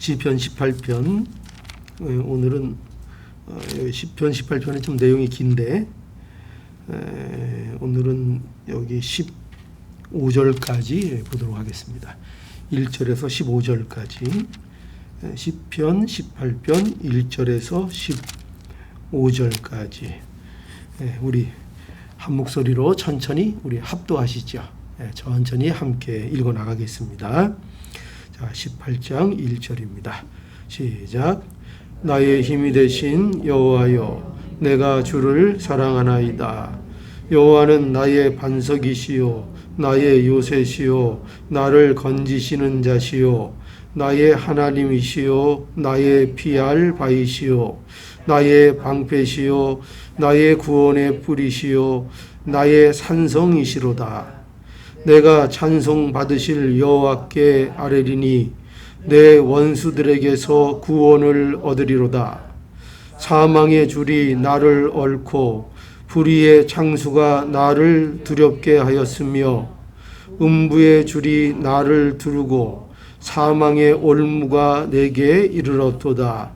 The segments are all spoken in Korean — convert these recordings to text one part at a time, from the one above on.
시편 18편. 오늘은 시편 18편이 좀 내용이 긴데 오늘은 여기 15절까지 보도록 하겠습니다. 1절에서 15절까지 시편 18편 1절에서 15절까지 우리 한 목소리로 천천히 우리 합도하시죠. 천천히 함께 읽어 나가겠습니다. 자, 18장 1절입니다. 시작. 나의 힘이 되신 여호와여, 내가 주를 사랑하나이다. 여호와는 나의 반석이시요 나의 요새시요 나를 건지시는 자시요 나의 하나님이시요 나의 피할 바이시요 나의 방패시요 나의 구원의 뿌리시요 나의 산성이시로다. 내가 찬송 받으실 여호와께 아뢰리니 내 원수들에게서 구원을 얻으리로다. 사망의 줄이 나를 얽고 불의의 창수가 나를 두렵게 하였으며 음부의 줄이 나를 두르고 사망의 올무가 내게 이르렀도다.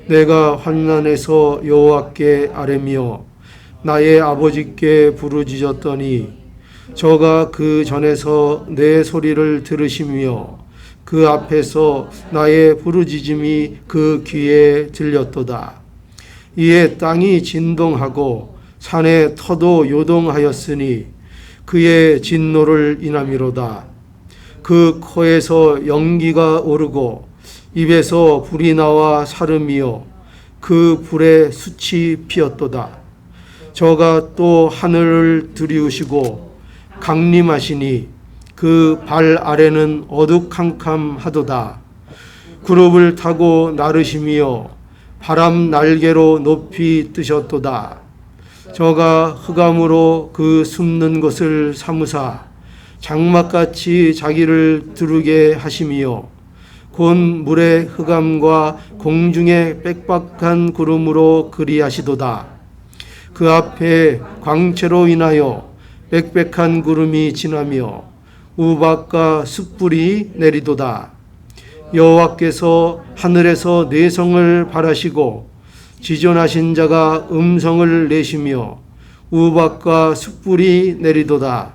내가 환난에서 여호와께 아뢰며 나의 아버지께 부르짖었더니 저가 그 전에서 내 소리를 들으시며 그 앞에서 나의 부르짖음이 그 귀에 들렸도다. 이에 땅이 진동하고 산의 터도 요동하였으니 그의 진노를 인함이로다. 그 코에서 연기가 오르고 입에서 불이 나와 사름이요 그 불에 숯이 피었도다. 저가 또 하늘을 들이우시고 강림하시니 그 발 아래는 어두캄캄하도다. 구름을 타고 나르시며 바람 날개로 높이 뜨셨도다. 저가 흑암으로 그 숨는 곳을 사무사 장막같이 자기를 두르게 하시며 곧 물의 흑암과 공중의 빽빽한 구름으로 그리하시도다. 그 앞에 광채로 인하여 빽빽한 구름이 지나며 우박과 숯불이 내리도다. 여호와께서 하늘에서 내성을 발하시고 지존하신 자가 음성을 내시며 우박과 숯불이 내리도다.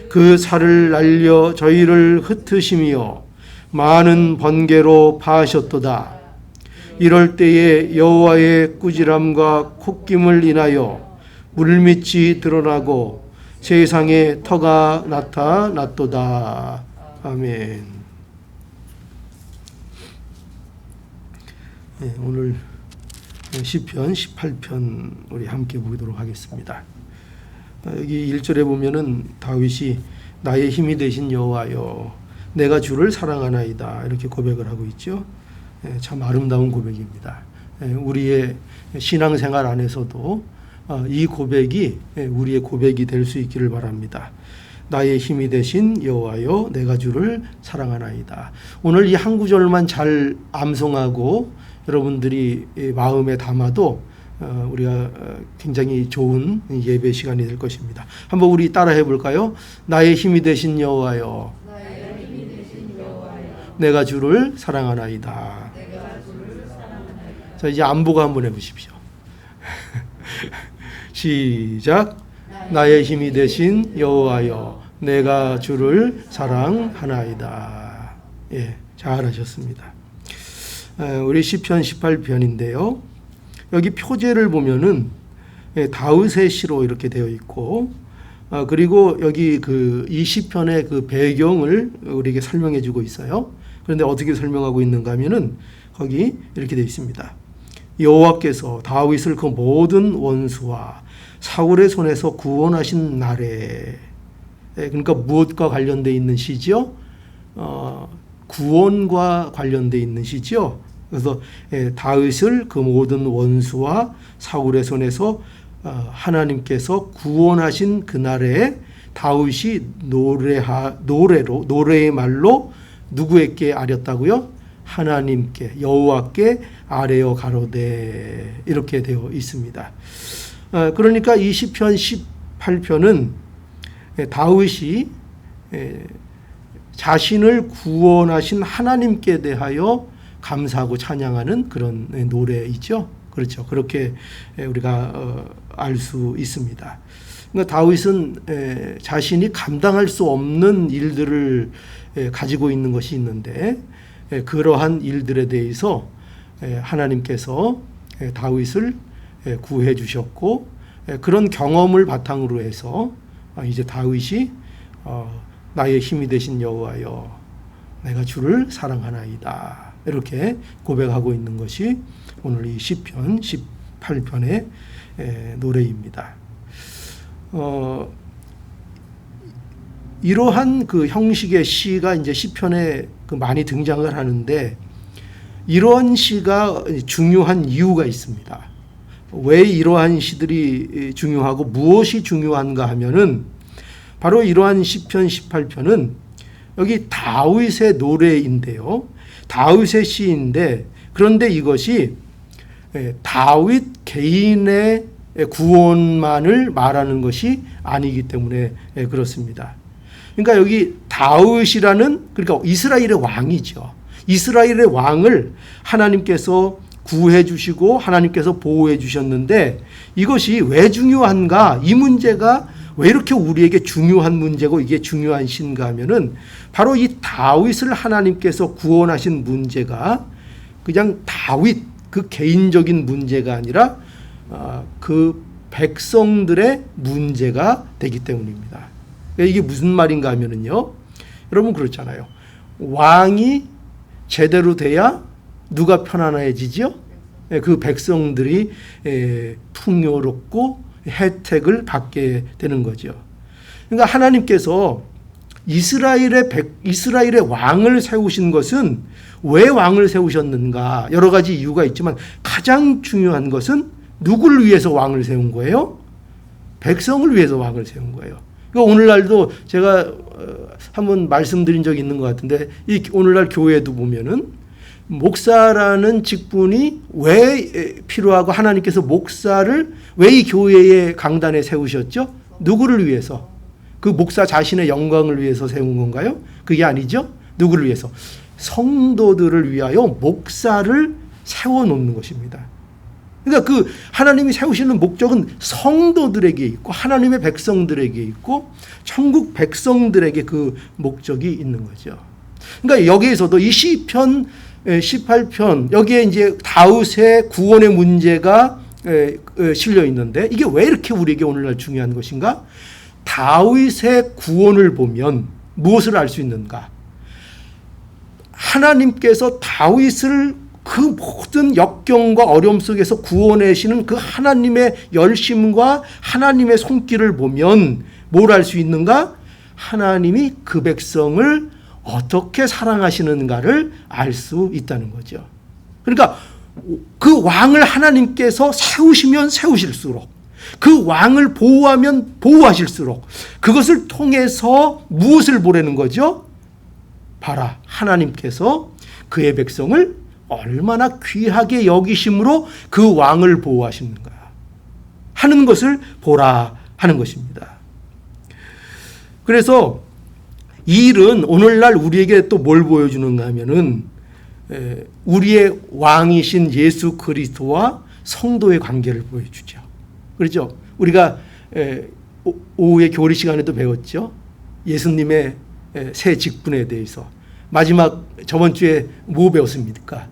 그 살을 날려 저희를 흩으시며 많은 번개로 파하셨도다. 이럴 때에 여호와의 꾸지람과 콧김을 인하여 물밑이 드러나고 세상에 터가 나타났도다. 아멘. 네, 오늘 시편 18편 우리 함께 보도록 하겠습니다. 여기 1절에 보면은 다윗이 나의 힘이 되신 여호와여, 내가 주를 사랑하나이다 이렇게 고백을 하고 있죠. 참 아름다운 고백입니다. 우리의 신앙생활 안에서도 이 고백이 우리의 고백이 될 수 있기를 바랍니다. 나의 힘이 되신 여호와여, 내가 주를 사랑하나이다. 오늘 이 한 구절만 잘 암송하고 여러분들이 마음에 담아도 우리가 굉장히 좋은 예배 시간이 될 것입니다. 한번 우리 따라해 볼까요? 나의 힘이 되신 여호와여, 내가 주를 사랑하나이다. 자, 이제 안보가 한번 해보십시오. 시작. 나의 힘이 되신 여호와여, 내가 주를 사랑하나이다. 예, 잘하셨습니다. 우리 시편 18편인데요. 여기 표제를 보면은 다윗의 시로 이렇게 되어 있고, 그리고 여기 이 시편의 그 배경을 우리에게 설명해 주고 있어요. 그런데 어떻게 설명하고 있는가 하면은 거기 이렇게 되어 있습니다. 여호와께서 다윗을 그 모든 원수와 사울의 손에서 구원하신 날에, 그러니까 무엇과 관련되어 있는 시죠? 구원과 관련되어 있는 시죠. 그래서 다윗을 그 모든 원수와 사울의 손에서 하나님께서 구원하신 그날에 다윗이 노래의 말로 누구에게 아렸다고요? 하나님께, 여호와께 아뢰어 가로되, 이렇게 되어 있습니다. 그러니까 이 시편 18편은 다윗이 자신을 구원하신 하나님께 대하여 감사하고 찬양하는 그런 노래이죠. 그렇죠. 그렇게 우리가 알 수 있습니다. 그러니까 다윗은 자신이 감당할 수 없는 일들을 가지고 있는 것이 있는데 그러한 일들에 대해서 하나님께서 다윗을 구해 주셨고 그런 경험을 바탕으로 해서 이제 다윗이 나의 힘이 되신 여호와여 내가 주를 사랑하나이다 이렇게 고백하고 있는 것이 오늘 이 시편 18편의 노래입니다. 이러한 그 형식의 시가 이제 시편에 많이 등장을 하는데 이러한 시가 중요한 이유가 있습니다. 왜 이러한 시들이 중요하고 무엇이 중요한가 하면은 바로 이러한 시편 18편은 여기 다윗의 노래인데요. 다윗의 시인데 그런데 이것이 다윗 개인의 구원만을 말하는 것이 아니기 때문에 그렇습니다. 그러니까 여기 다윗이라는 그러니까 이스라엘의 왕이죠. 이스라엘의 왕을 하나님께서 구해 주시고 하나님께서 보호해 주셨는데 이것이 왜 중요한가? 이 문제가 왜 이렇게 우리에게 중요한 문제고 이게 중요한 시인가 하면은 바로 이 다윗을 하나님께서 구원하신 문제가 그냥 다윗 그 개인적인 문제가 아니라 그 백성들의 문제가 되기 때문입니다. 이게 무슨 말인가 하면은요. 여러분 그렇잖아요. 왕이 제대로 돼야 누가 편안해지죠? 그 백성들이 풍요롭고 혜택을 받게 되는 거죠. 그러니까 하나님께서 이스라엘의 왕을 세우신 것은 왜 왕을 세우셨는가? 여러 가지 이유가 있지만 가장 중요한 것은 누구를 위해서 왕을 세운 거예요? 백성을 위해서 왕을 세운 거예요. 그러니까 오늘날도 제가 한번 말씀드린 적이 있는 것 같은데 이 오늘날 교회도 보면은 목사라는 직분이 왜 필요하고 하나님께서 목사를 왜 이 교회의 강단에 세우셨죠? 누구를 위해서? 그 목사 자신의 영광을 위해서 세운 건가요? 그게 아니죠. 누구를 위해서? 성도들을 위하여 목사를 세워놓는 것입니다. 그러니까 그 하나님이 세우시는 목적은 성도들에게 있고 하나님의 백성들에게 있고 천국 백성들에게 그 목적이 있는 거죠. 그러니까 여기에서도 이 시편 18편 여기에 이제 다윗의 구원의 문제가 실려 있는데 이게 왜 이렇게 우리에게 오늘날 중요한 것인가? 다윗의 구원을 보면 무엇을 알 수 있는가? 하나님께서 다윗을 그 모든 역경과 어려움 속에서 구원하시는 그 하나님의 열심과 하나님의 손길을 보면 뭘 알 수 있는가? 하나님이 그 백성을 어떻게 사랑하시는가를 알 수 있다는 거죠. 그러니까 그 왕을 하나님께서 세우시면 세우실수록 그 왕을 보호하면 보호하실수록 그것을 통해서 무엇을 보라는 거죠? 봐라, 하나님께서 그의 백성을 얼마나 귀하게 여기심으로 그 왕을 보호하시는가 하는 것을 보라 하는 것입니다. 그래서 이 일은 오늘날 우리에게 또 뭘 보여주는가 하면은 우리의 왕이신 예수 그리스도와 성도의 관계를 보여주죠. 그렇죠? 우리가 오후에 교리 시간에도 배웠죠. 예수님의 새 직분에 대해서. 마지막 저번 주에 뭐 배웠습니까?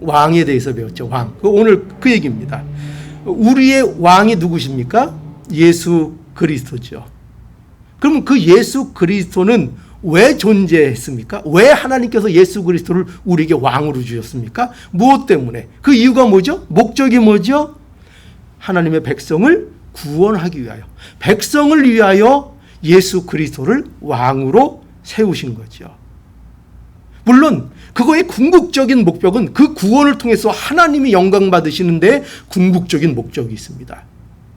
왕에 대해서 배웠죠. 왕. 오늘 그 얘기입니다. 우리의 왕이 누구십니까? 예수 그리스도죠. 그러면 그 예수 그리스도는 왜 존재했습니까? 왜 하나님께서 예수 그리스도를 우리에게 왕으로 주셨습니까? 무엇 때문에? 그 이유가 뭐죠? 목적이 뭐죠? 하나님의 백성을 구원하기 위하여, 백성을 위하여 예수 그리스도를 왕으로 세우신 거죠. 물론 그거의 궁극적인 목적은 그 구원을 통해서 하나님이 영광 받으시는데 궁극적인 목적이 있습니다.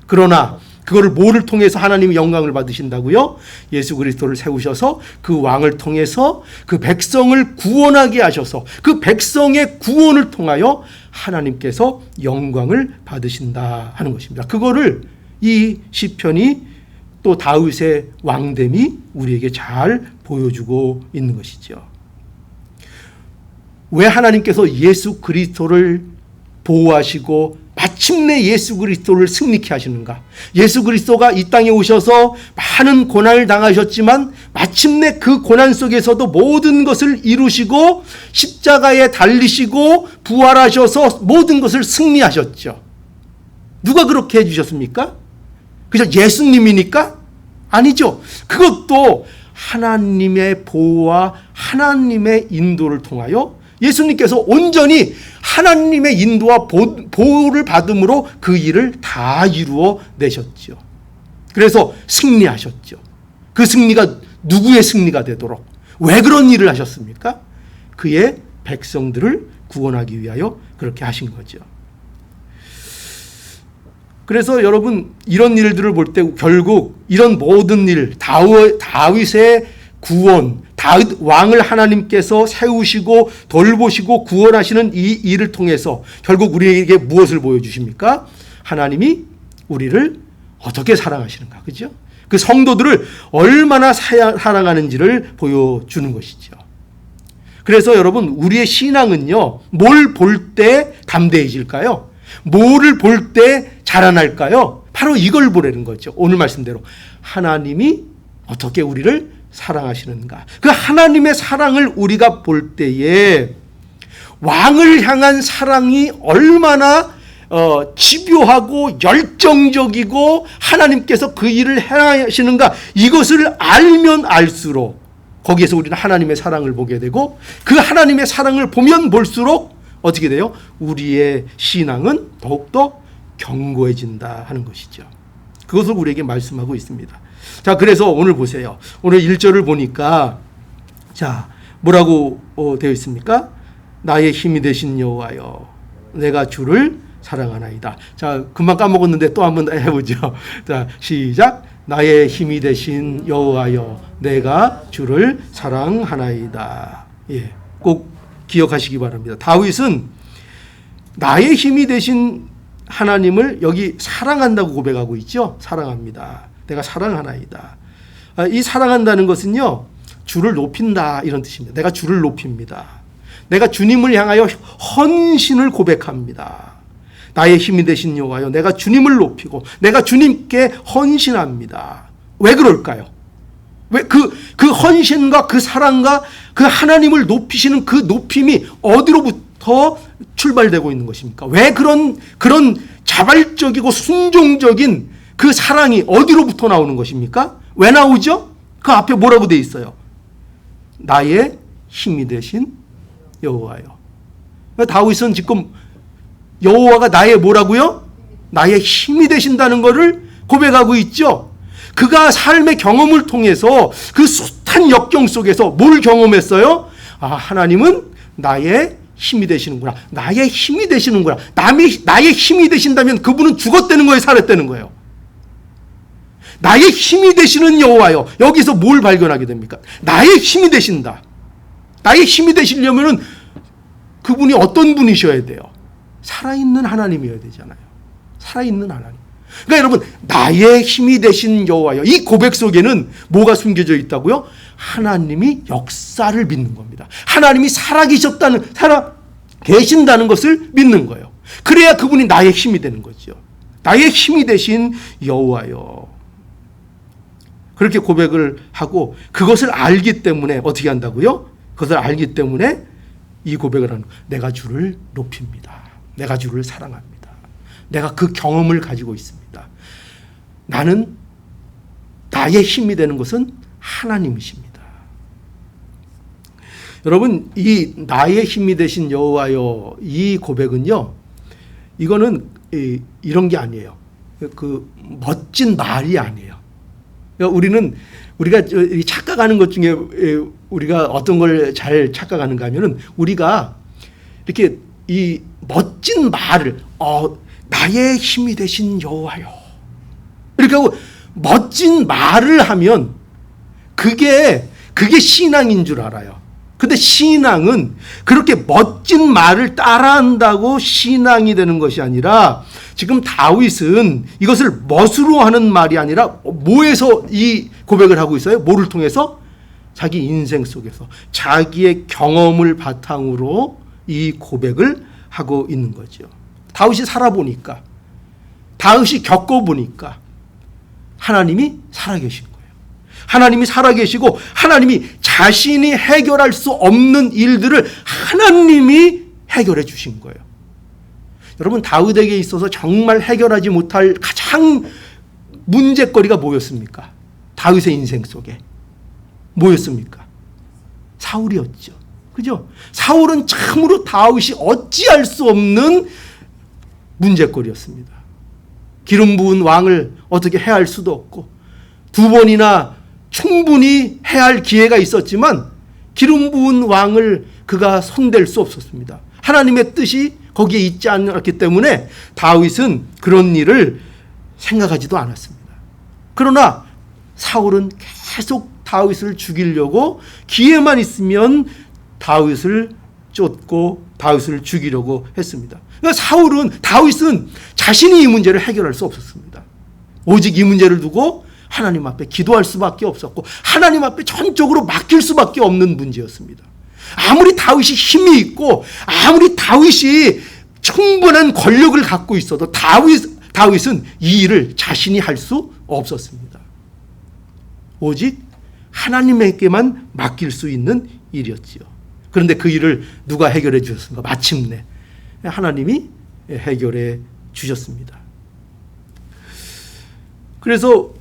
그러나 그거를 뭐를 통해서 하나님이 영광을 받으신다고요? 예수 그리스도를 세우셔서 그 왕을 통해서 그 백성을 구원하게 하셔서 그 백성의 구원을 통하여 하나님께서 영광을 받으신다 하는 것입니다. 그거를 이 시편이 또 다윗의 왕됨이 우리에게 잘 보여주고 있는 것이죠. 왜 하나님께서 예수 그리스도를 보호하시고 마침내 예수 그리스도를 승리케 하시는가? 예수 그리스도가 이 땅에 오셔서 많은 고난을 당하셨지만 마침내 그 고난 속에서도 모든 것을 이루시고 십자가에 달리시고 부활하셔서 모든 것을 승리하셨죠. 누가 그렇게 해주셨습니까? 그저 예수님이니까? 아니죠. 그것도 하나님의 보호와 하나님의 인도를 통하여 예수님께서 온전히 하나님의 인도와 보호를 받음으로 그 일을 다 이루어 내셨죠. 그래서 승리하셨죠. 그 승리가 누구의 승리가 되도록, 왜 그런 일을 하셨습니까? 그의 백성들을 구원하기 위하여 그렇게 하신 거죠. 그래서 여러분, 이런 일들을 볼 때 결국 이런 모든 일, 다윗의 구원, 다윗 왕을 하나님께서 세우시고 돌보시고 구원하시는 이 일을 통해서 결국 우리에게 무엇을 보여주십니까? 하나님이 우리를 어떻게 사랑하시는가, 그죠? 그 성도들을 얼마나 사랑하는지를 보여주는 것이죠. 그래서 여러분, 우리의 신앙은요, 뭘 볼 때 담대해질까요? 뭐를 볼 때 자라날까요? 바로 이걸 보라는 거죠. 오늘 말씀대로 하나님이 어떻게 우리를 사랑하시는가. 그 하나님의 사랑을 우리가 볼 때에 왕을 향한 사랑이 얼마나 집요하고 열정적이고 하나님께서 그 일을 행하시는가, 이것을 알면 알수록 거기에서 우리는 하나님의 사랑을 보게 되고, 그 하나님의 사랑을 보면 볼수록 어떻게 돼요? 우리의 신앙은 더욱더 견고해진다 하는 것이죠. 그것을 우리에게 말씀하고 있습니다. 자, 그래서 오늘 보세요. 오늘 1절을 보니까 자, 뭐라고 되어 있습니까? 나의 힘이 되신 여호와여, 내가 주를 사랑하나이다. 자, 금방 까먹었는데 또 한번 해보죠. 자, 시작. 나의 힘이 되신 여호와여, 내가 주를 사랑하나이다. 예, 꼭 기억하시기 바랍니다. 다윗은 나의 힘이 되신 하나님을 여기 사랑한다고 고백하고 있죠. 사랑합니다. 내가 사랑하나이다. 이 사랑한다는 것은요, 주를 높인다 이런 뜻입니다. 내가 주를 높입니다. 내가 주님을 향하여 헌신을 고백합니다. 나의 힘이 되신 여호와여, 내가 주님을 높이고 내가 주님께 헌신합니다. 왜 그럴까요? 왜 그 헌신과 그 사랑과 그 하나님을 높이시는 그 높임이 어디로부터 출발되고 있는 것입니까? 왜 그런 자발적이고 순종적인 그 사랑이 어디로부터 나오는 것입니까? 왜 나오죠? 그 앞에 뭐라고 돼 있어요? 나의 힘이 되신 여호와요. 다윗은 지금 여호와가 나의 뭐라고요? 나의 힘이 되신다는 것을 고백하고 있죠. 그가 삶의 경험을 통해서 그 숱한 역경 속에서 뭘 경험했어요? 아, 하나님은 나의 힘이 되시는구나. 나의 힘이 되시는구나. 나의 힘이 되신다면 그분은 죽었다는 거예요, 살았다는 거예요. 나의 힘이 되시는 여호와요. 여기서 뭘 발견하게 됩니까? 나의 힘이 되신다. 나의 힘이 되시려면은 그분이 어떤 분이셔야 돼요? 살아있는 하나님이어야 되잖아요. 살아있는 하나님. 그러니까 여러분, 나의 힘이 되신 여호와여, 이 고백 속에는 뭐가 숨겨져 있다고요? 하나님이 역사를 믿는 겁니다. 하나님이 살아계신다는 것을 믿는 거예요. 그래야 그분이 나의 힘이 되는 거죠. 나의 힘이 되신 여호와여. 그렇게 고백을 하고 그것을 알기 때문에 어떻게 한다고요? 그것을 알기 때문에 이 고백을 하는 거예요. 내가 주를 높입니다. 내가 주를 사랑합니다. 내가 그 경험을 가지고 있습니다. 나는, 나의 힘이 되는 것은 하나님이십니다. 여러분, 이 나의 힘이 되신 여호와여, 이 고백은요, 이거는 이런 게 아니에요. 그 멋진 말이 아니에요. 우리가 착각하는 것 중에 우리가 어떤 걸 잘 착각하는가 하면은, 우리가 이렇게 이 멋진 말을 나의 힘이 되신 여호와여 이렇게 하고 멋진 말을 하면 그게 신앙인 줄 알아요. 근데 신앙은 그렇게 멋진 말을 따라한다고 신앙이 되는 것이 아니라, 지금 다윗은 이것을 멋으로 하는 말이 아니라 뭐에서 이 고백을 하고 있어요? 뭐를 통해서? 자기 인생 속에서 자기의 경험을 바탕으로 이 고백을 하고 있는 거죠. 다윗이 살아보니까, 다윗이 겪어보니까 하나님이 살아계신 거예요. 하나님이 살아계시고 하나님이 자신이 해결할 수 없는 일들을 하나님이 해결해 주신 거예요. 여러분, 다윗에게 있어서 정말 해결하지 못할 가장 문제거리가 뭐였습니까? 다윗의 인생 속에 뭐였습니까? 사울이었죠. 그죠? 사울은 참으로 다윗이 어찌할 수 없는 문제거리였습니다. 기름 부은 왕을 어떻게 해할 수도 없고, 두 번이나 충분히 해할 기회가 있었지만 기름 부은 왕을 그가 손댈 수 없었습니다. 하나님의 뜻이 거기에 있지 않았기 때문에 다윗은 그런 일을 생각하지도 않았습니다. 그러나 사울은 계속 다윗을 죽이려고, 기회만 있으면 다윗을 쫓고 다윗을 죽이려고 했습니다. 그러니까 다윗은 자신이 이 문제를 해결할 수 없었습니다. 오직 이 문제를 두고 하나님 앞에 기도할 수밖에 없었고, 하나님 앞에 전적으로 맡길 수밖에 없는 문제였습니다. 아무리 다윗이 힘이 있고 아무리 다윗이 충분한 권력을 갖고 있어도 다윗은 이 일을 자신이 할 수 없었습니다. 오직 하나님에게만 맡길 수 있는 일이었지요. 그런데 그 일을 누가 해결해 주셨습니까? 마침내 하나님이 해결해 주셨습니다. 그래서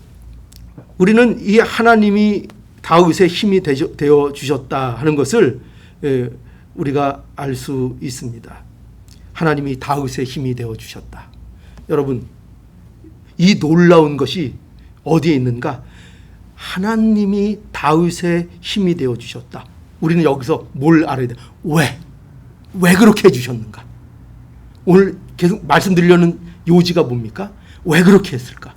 우리는 이 하나님이 다윗의 힘이 되어 주셨다 하는 것을 우리가 알 수 있습니다. 하나님이 다윗의 힘이 되어 주셨다. 여러분, 이 놀라운 것이 어디에 있는가? 하나님이 다윗의 힘이 되어 주셨다. 우리는 여기서 뭘 알아야 돼? 왜 그렇게 해주셨는가? 오늘 계속 말씀드리려는 요지가 뭡니까? 왜 그렇게 했을까?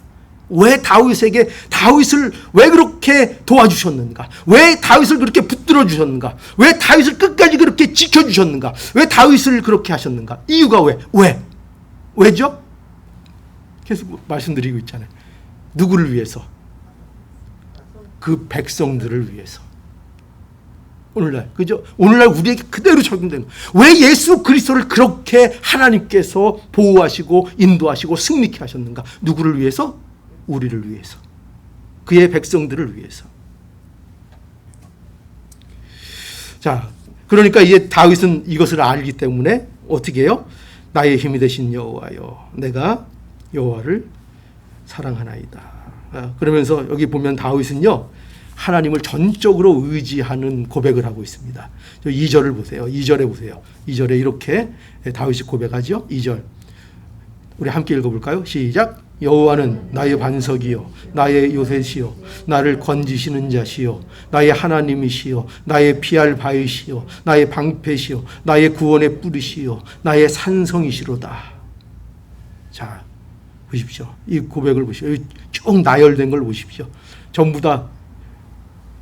왜 다윗을 왜 그렇게 도와주셨는가? 왜 다윗을 그렇게 붙들어 주셨는가? 왜 다윗을 끝까지 그렇게 지켜주셨는가? 왜 다윗을 그렇게 하셨는가? 이유가 왜죠? 계속 말씀드리고 있잖아요. 누구를 위해서? 그 백성들을 위해서. 오늘날, 그죠? 오늘날 우리에게 그대로 적용되는 거예요. 왜 예수 그리스도를 그렇게 하나님께서 보호하시고 인도하시고 승리케 하셨는가? 누구를 위해서? 우리를 위해서. 그의 백성들을 위해서. 자, 그러니까 이제 다윗은 이것을 알기 때문에 어떻게 해요? 나의 힘이 되신 여호와여, 내가 여호와를 사랑하나이다. 그러면서 여기 보면 다윗은요, 하나님을 전적으로 의지하는 고백을 하고 있습니다. 2절을 보세요. 2절에 보세요. 2절에 이렇게 다윗이 고백하죠. 2절. 우리 함께 읽어볼까요? 시작. 여호와는 나의 반석이요 나의 요새시요 나를 건지시는 자시요 나의 하나님이시요 나의 피할 바위시요 나의 방패시요 나의 구원의 뿌리시요 나의 산성이시로다. 자, 보십시오. 이 고백을 보십시오. 쭉 나열된 걸 보십시오. 전부 다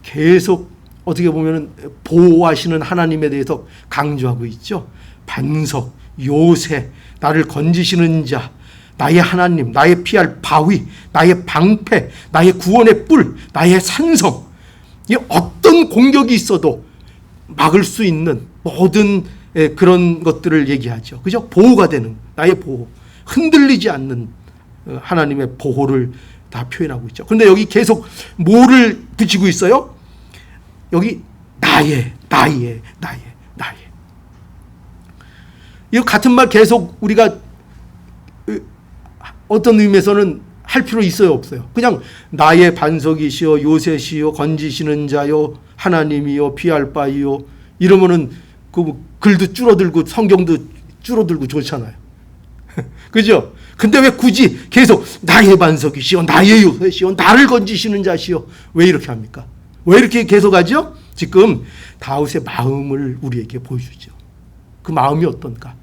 계속 어떻게 보면 보호하시는 하나님에 대해서 강조하고 있죠. 반석, 요새, 나를 건지시는 자, 나의 하나님, 나의 피할 바위, 나의 방패, 나의 구원의 뿔, 나의 산성. 이 어떤 공격이 있어도 막을 수 있는 모든 그런 것들을 얘기하죠. 그죠? 보호가 되는, 나의 보호. 흔들리지 않는 하나님의 보호를 다 표현하고 있죠. 그런데 여기 계속 뭐를 붙이고 있어요? 여기 나의. 이 같은 말 계속 우리가 어떤 의미에서는 할 필요 있어요, 없어요? 그냥 나의 반석이시여 요새시여 건지시는 자요 하나님이요 피할 바이요 이러면은 그 글도 줄어들고 성경도 줄어들고 좋잖아요. 그죠? 근데 왜 굳이 계속 나의 반석이시여 나의 요새시여 나를 건지시는 자시여 왜 이렇게 합니까? 왜 이렇게 계속하죠? 지금 다윗의 마음을 우리에게 보여주죠. 그 마음이 어떤가?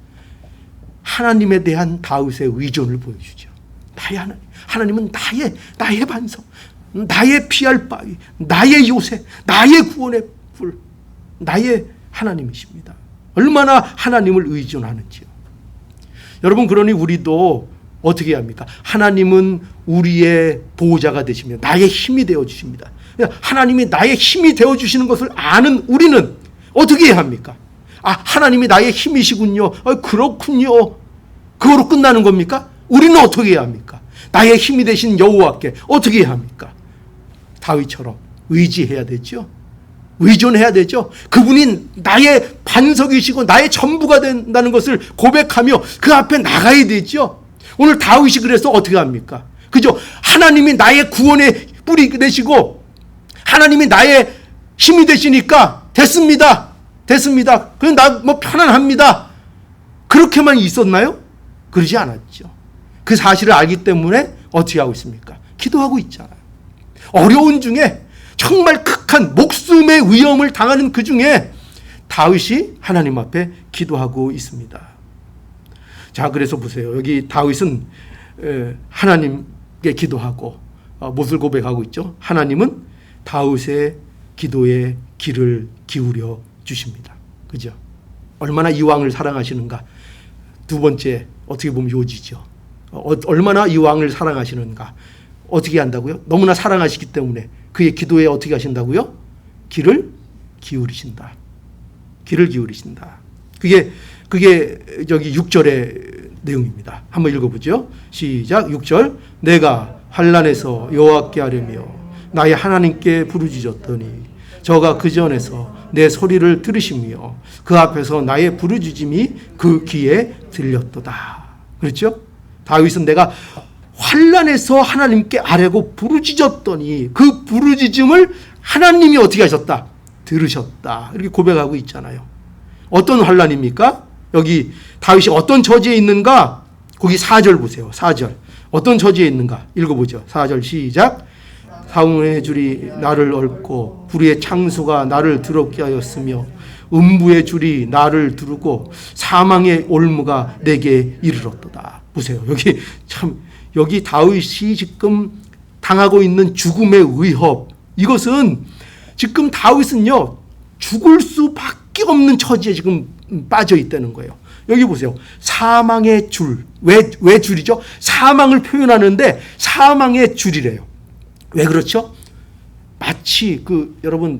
하나님에 대한 다윗의 의존을 보여주죠. 나의 하나님, 하나님은 나의 반석, 나의 피할 바위, 나의 요새, 나의 구원의 뿔, 나의 하나님이십니다. 얼마나 하나님을 의존하는지요. 여러분, 그러니 우리도 어떻게 합니까? 하나님은 우리의 보호자가 되시며 나의 힘이 되어주십니다. 하나님이 나의 힘이 되어주시는 것을 아는 우리는 어떻게 해야 합니까? 하나님이 나의 힘이시군요. 그렇군요. 그거로 끝나는 겁니까? 우리는 어떻게 해야 합니까? 나의 힘이 되신 여호와께 어떻게 해야 합니까? 다윗처럼 의지해야 되죠. 의존해야 되죠. 그분이 나의 반석이시고 나의 전부가 된다는 것을 고백하며 그 앞에 나가야 되죠. 오늘 다윗이 그래서 어떻게 합니까? 그죠? 하나님이 나의 구원의 뿌리 되시고 하나님이 나의 힘이 되시니까 됐습니다. 그럼 나 편안합니다. 그렇게만 있었나요? 그러지 않았죠. 그 사실을 알기 때문에 어떻게 하고 있습니까? 기도하고 있잖아요. 어려운 중에 정말 극한 목숨의 위험을 당하는 그 중에 다윗이 하나님 앞에 기도하고 있습니다. 자, 그래서 보세요. 여기 다윗은 하나님께 기도하고 무엇을 고백하고 있죠? 하나님은 다윗의 기도에 귀를 기울여 주십니다. 그죠? 얼마나 이 왕을 사랑하시는가. 두 번째 어떻게 보면 요지죠. 얼마나 이 왕을 사랑하시는가. 어떻게 한다고요? 너무나 사랑하시기 때문에 그의 기도에 어떻게 하신다고요? 귀를 기울이신다. 귀를 기울이신다. 그게 저기 6절의 내용입니다. 한번 읽어보죠. 시작. 6절. 내가 환난에서 여호와께 하려며 나의 하나님께 부르짖었더니 저가 그 전에서 내 소리를 들으시며 그 앞에서 나의 부르짖음이 그 귀에 들렸도다. 그렇죠? 다윗은 내가 환난에서 하나님께 아뢰고 부르짖었더니 그 부르짖음을 하나님이 어떻게 하셨다? 들으셨다. 이렇게 고백하고 있잖아요. 어떤 환난입니까? 여기 다윗이 어떤 처지에 있는가? 거기 4절 보세요. 4절. 어떤 처지에 있는가? 읽어보죠. 4절 시작. 사울의 줄이 나를 얽고 불의의 창수가 나를 더럽게 하였으며 음부의 줄이 나를 두르고 사망의 올무가 내게 이르렀도다. 보세요. 여기 다윗이 지금 당하고 있는 죽음의 위협, 이것은 지금 다윗은요 죽을 수밖에 없는 처지에 지금 빠져 있다는 거예요. 여기 보세요. 사망의 줄. 왜 줄이죠? 사망을 표현하는데 사망의 줄이래요. 왜 그렇죠? 마치 여러분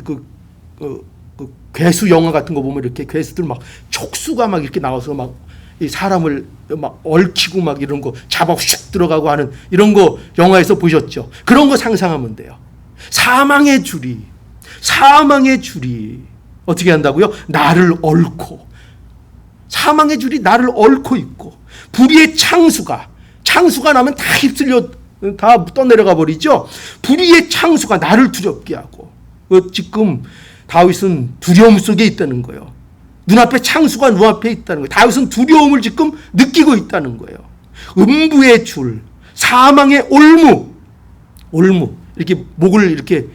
괴수 영화 같은 거 보면 이렇게 괴수들 막 촉수가 막 이렇게 나와서 막 이 사람을 막 얽히고 막 이런 거 잡아 슉 들어가고 하는 이런 거 영화에서 보셨죠? 그런 거 상상하면 돼요. 사망의 줄이 어떻게 한다고요? 나를 얽고, 사망의 줄이 나를 얽고 있고 불의의 창수가 나면 다 휩쓸려 다 떠내려가 버리죠. 불의의 창수가 나를 두렵게 하고, 지금 다윗은 두려움 속에 있다는 거예요. 눈앞에 창수가 눈앞에 있다는 거예요. 다윗은 두려움을 지금 느끼고 있다는 거예요. 음부의 줄, 사망의 올무 이렇게 목을 이렇게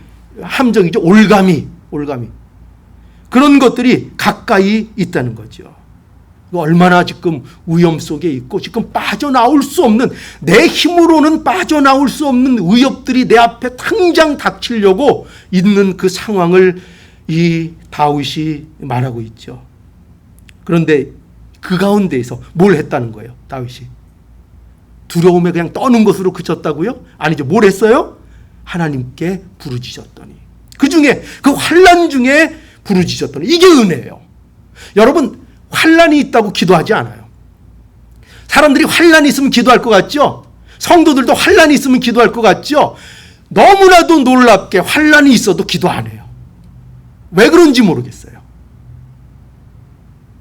함정이죠. 올가미 그런 것들이 가까이 있다는 거죠. 얼마나 지금 위험 속에 있고 지금 빠져나올 수 없는, 내 힘으로는 빠져나올 수 없는 위협들이 내 앞에 당장 닥치려고 있는 그 상황을 이 다윗이 말하고 있죠. 그런데 그 가운데에서 뭘 했다는 거예요? 다윗이 두려움에 그냥 떠는 것으로 그쳤다고요? 아니죠. 뭘 했어요? 하나님께 부르짖었더니, 그 중에 그 환난 중에 부르짖었더니, 이게 은혜예요. 여러분, 환난이 있다고 기도하지 않아요. 사람들이 환난이 있으면 기도할 것 같죠? 성도들도 환난이 있으면 기도할 것 같죠? 너무나도 놀랍게 환난이 있어도 기도 안 해요. 왜 그런지 모르겠어요.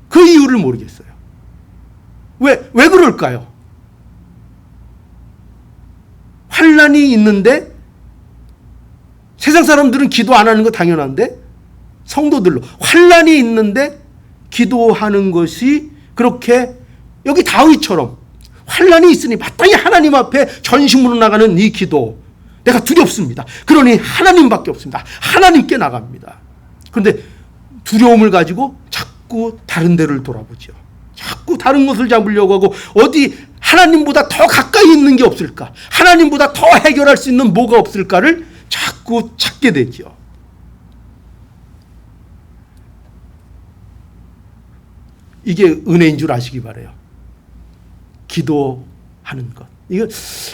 그 이유를 모르겠어요. 왜 그럴까요? 환난이 있는데 세상 사람들은 기도 안 하는 거 당연한데 성도들로 환난이 있는데 기도하는 것이 그렇게, 여기 다윗처럼 환난이 있으니 마땅히 하나님 앞에 전심으로 나가는 이 기도, 내가 두렵습니다. 그러니 하나님밖에 없습니다. 하나님께 나갑니다. 그런데 두려움을 가지고 자꾸 다른 데를 돌아보죠. 자꾸 다른 것을 잡으려고 하고, 어디 하나님보다 더 가까이 있는 게 없을까, 하나님보다 더 해결할 수 있는 뭐가 없을까를 자꾸 찾게 되죠. 이게 은혜인 줄 아시기 바라요. 기도하는 것.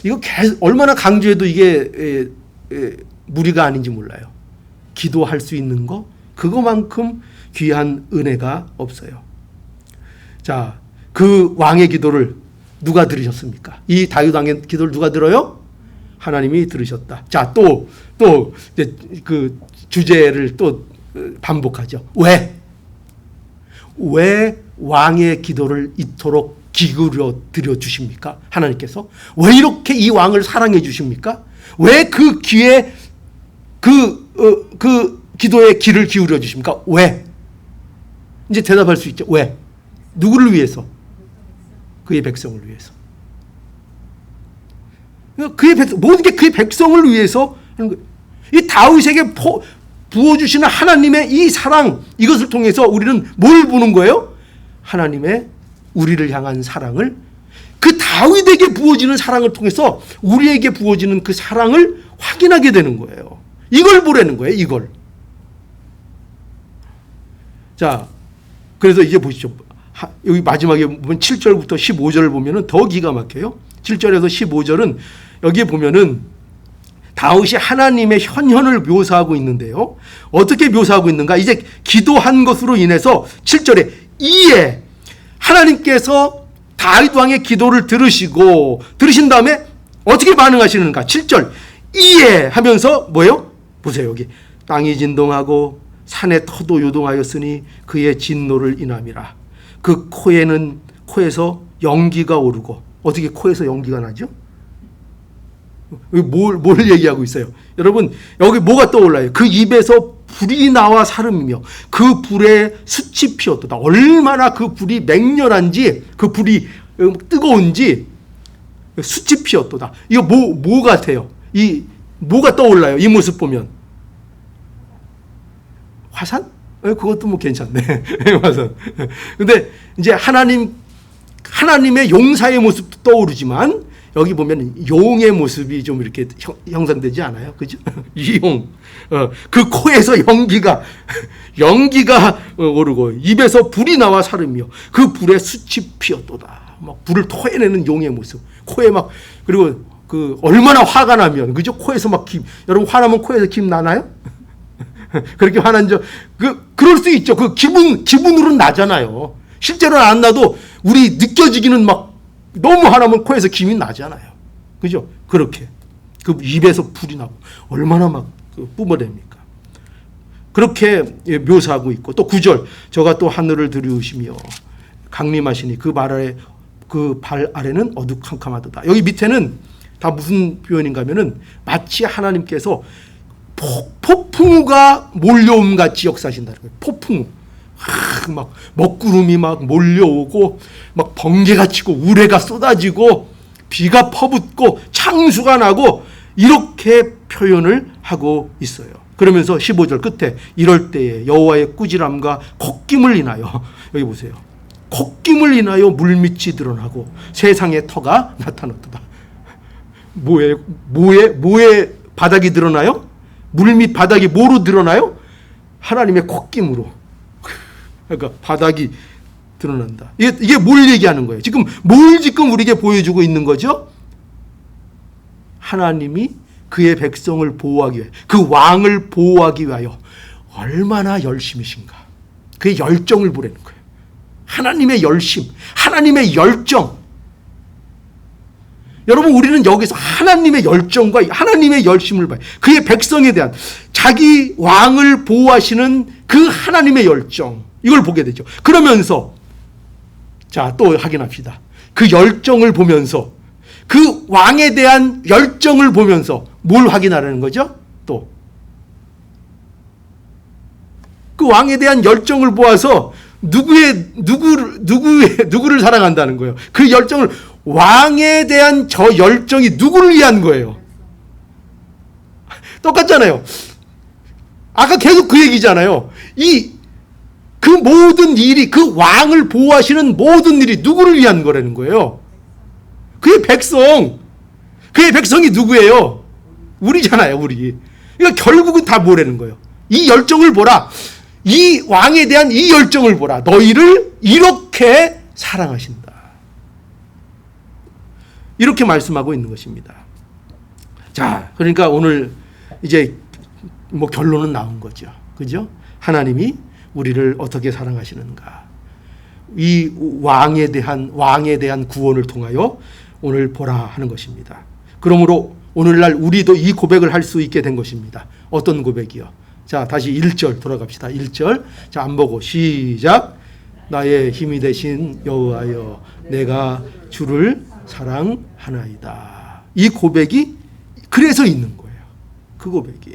이거 얼마나 강조해도 이게 무리가 아닌지 몰라요. 기도할 수 있는 거, 그거만큼 귀한 은혜가 없어요. 자, 그 왕의 기도를 누가 들으셨습니까? 이 다윗 왕의 기도를 누가 들어요? 하나님이 들으셨다. 자, 또 이제 그 주제를 또 반복하죠. 왜 왕의 기도를 이토록 기울여 드려 주십니까? 하나님께서 왜 이렇게 이 왕을 사랑해 주십니까? 왜 그 귀에 그 기도에 귀를 기울여 주십니까? 왜? 이제 대답할 수 있죠. 왜? 누구를 위해서? 그의 백성을 위해서. 그의 백성, 모든 게 그의 백성을 위해서 하는 거예요. 이 다윗에게 부어주시는 하나님의 이 사랑, 이것을 통해서 우리는 뭘 보는 거예요? 하나님의 우리를 향한 사랑을, 그 다윗에게 부어지는 사랑을 통해서 우리에게 부어지는 그 사랑을 확인하게 되는 거예요. 이걸 보라는 거예요. 이걸. 자, 그래서 이제 보시죠. 여기 마지막에 보면 7절부터 15절을 보면은 더 기가 막혀요. 7절에서 15절은 여기에 보면은 다윗이 하나님의 현현을 묘사하고 있는데요. 어떻게 묘사하고 있는가? 이제 기도한 것으로 인해서 7절에 이에 하나님께서 다윗 왕의 기도를 들으신 다음에 어떻게 반응하시는가? 7절 이에 하면서 뭐예요? 보세요. 여기 땅이 진동하고 산의 터도 요동하였으니 그의 진노를 인함이라. 그 코에서 연기가 오르고. 어떻게 코에서 연기가 나죠? 뭘 얘기하고 있어요? 여러분, 여기 뭐가 떠올라요? 그 입에서 불이 나와 사름이며 그 불에 숯이 피었도다. 얼마나 그 불이 맹렬한지, 그 불이 뜨거운지 숯이 피었도다. 이거 뭐 같아요? 뭐가 떠올라요? 이 모습 보면. 화산? 그것도 뭐 괜찮네. 화산. 근데 이제 하나님의 용사의 모습도 떠오르지만 여기 보면 용의 모습이 좀 이렇게 형상되지 않아요? 그죠? 용. 그 코에서 연기가 오르고 입에서 불이 나와 사르며 그 불에 숯이 피었도다. 막 불을 토해내는 용의 모습. 코에 막, 그리고 얼마나 화가 나면, 그죠? 코에서 막 여러분 화나면 코에서 김 나나요? 그렇게 화난 그럴 수 있죠. 그 기분으로는 나잖아요. 실제로는 안 나도 우리 느껴지기는 막 너무 화나면 코에서 김이 나잖아요. 그죠? 그렇게. 그 입에서 불이 나고 얼마나 막 뿜어댑니까? 그렇게 묘사하고 있고 또 9절 저가 또 하늘을 들이우시며 강림하시니 그 발 아래는 어두캄캄하도다. 여기 밑에는 다 무슨 표현인가 하면은 마치 하나님께서 폭풍우가 몰려옴 같이 역사하신다는 거예요. 폭풍우. 막 먹구름이 막 몰려오고 막 번개가 치고 우레가 쏟아지고 비가 퍼붓고 창수가 나고 이렇게 표현을 하고 있어요. 그러면서 15절 끝에 이럴 때에 여호와의 꾸지람과 콧김을 인하여 여기 보세요. 콧김을 인하여 물밑이 드러나고 세상의 터가 나타났다. 뭐에 바닥이 드러나요? 물밑 바닥이 뭐로 드러나요? 하나님의 콧김으로. 그러니까 바닥이 드러난다. 이게 뭘 얘기하는 거예요? 지금 우리에게 보여주고 있는 거죠? 하나님이 그의 백성을 보호하기 위해, 그 왕을 보호하기 위하여 얼마나 열심이신가. 그의 열정을 보라는 거예요. 하나님의 열심, 하나님의 열정. 여러분, 우리는 여기서 하나님의 열정과 하나님의 열심을 봐요. 그의 백성에 대한 자기 왕을 보호하시는 그 하나님의 열정, 이걸 보게 되죠. 그러면서 자, 또 확인합시다. 그 열정을 보면서, 그 왕에 대한 열정을 보면서 뭘 확인하라는 거죠? 또 그 왕에 대한 열정을 보아서 누구를 사랑한다는 거예요. 그 열정을, 왕에 대한 저 열정이 누구를 위한 거예요? 똑같잖아요. 아까 계속 그 얘기잖아요. 그 모든 일이, 그 왕을 보호하시는 모든 일이 누구를 위한 거라는 거예요? 그의 백성. 그의 백성이 누구예요? 우리잖아요, 우리. 그러니까 결국은 다 뭐라는 거예요? 이 열정을 보라. 이 왕에 대한 이 열정을 보라. 너희를 이렇게 사랑하신다. 이렇게 말씀하고 있는 것입니다. 자, 그러니까 오늘 이제 뭐 결론은 나온 거죠. 그죠? 하나님이 우리를 어떻게 사랑하시는가. 이 왕에 대한 구원을 통하여 오늘 보라 하는 것입니다. 그러므로 오늘날 우리도 이 고백을 할 수 있게 된 것입니다. 어떤 고백이요? 자, 다시 1절 돌아갑시다. 1절. 자, 안 보고 시작. 나의 힘이 되신 여호와여, 내가 주를 사랑하나이다. 이 고백이 그래서 있는 거예요. 그 고백이.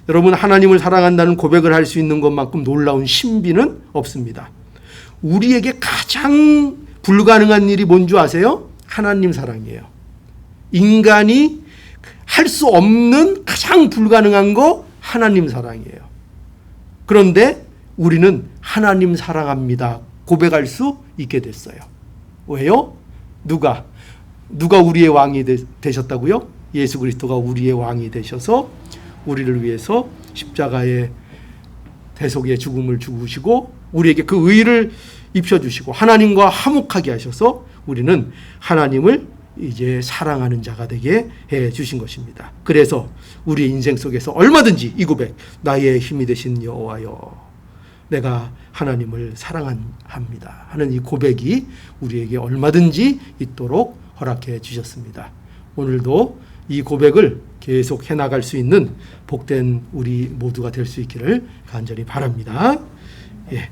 여러분, 하나님을 사랑한다는 고백을 할 수 있는 것만큼 놀라운 신비는 없습니다. 우리에게 가장 불가능한 일이 뭔 줄 아세요? 하나님 사랑이에요. 인간이 할 수 없는 가장 불가능한 거 하나님 사랑이에요. 그런데 우리는 하나님 사랑합니다 고백할 수 있게 됐어요. 왜요? 누가 우리의 왕이 되셨다고요? 예수 그리스도가 우리의 왕이 되셔서 우리를 위해서 십자가의 대속의 죽음을 죽으시고 우리에게 그 의를 입혀주시고 하나님과 화목하게 하셔서 우리는 하나님을 이제 사랑하는 자가 되게 해 주신 것입니다. 그래서 우리의 인생 속에서 얼마든지 이 고백, 나의 힘이 되신 여호와여, 내가 하나님을 사랑합니다 하는 이 고백이 우리에게 얼마든지 있도록 허락해 주셨습니다. 오늘도 이 고백을 계속 해나갈 수 있는 복된 우리 모두가 될 수 있기를 간절히 바랍니다. 예.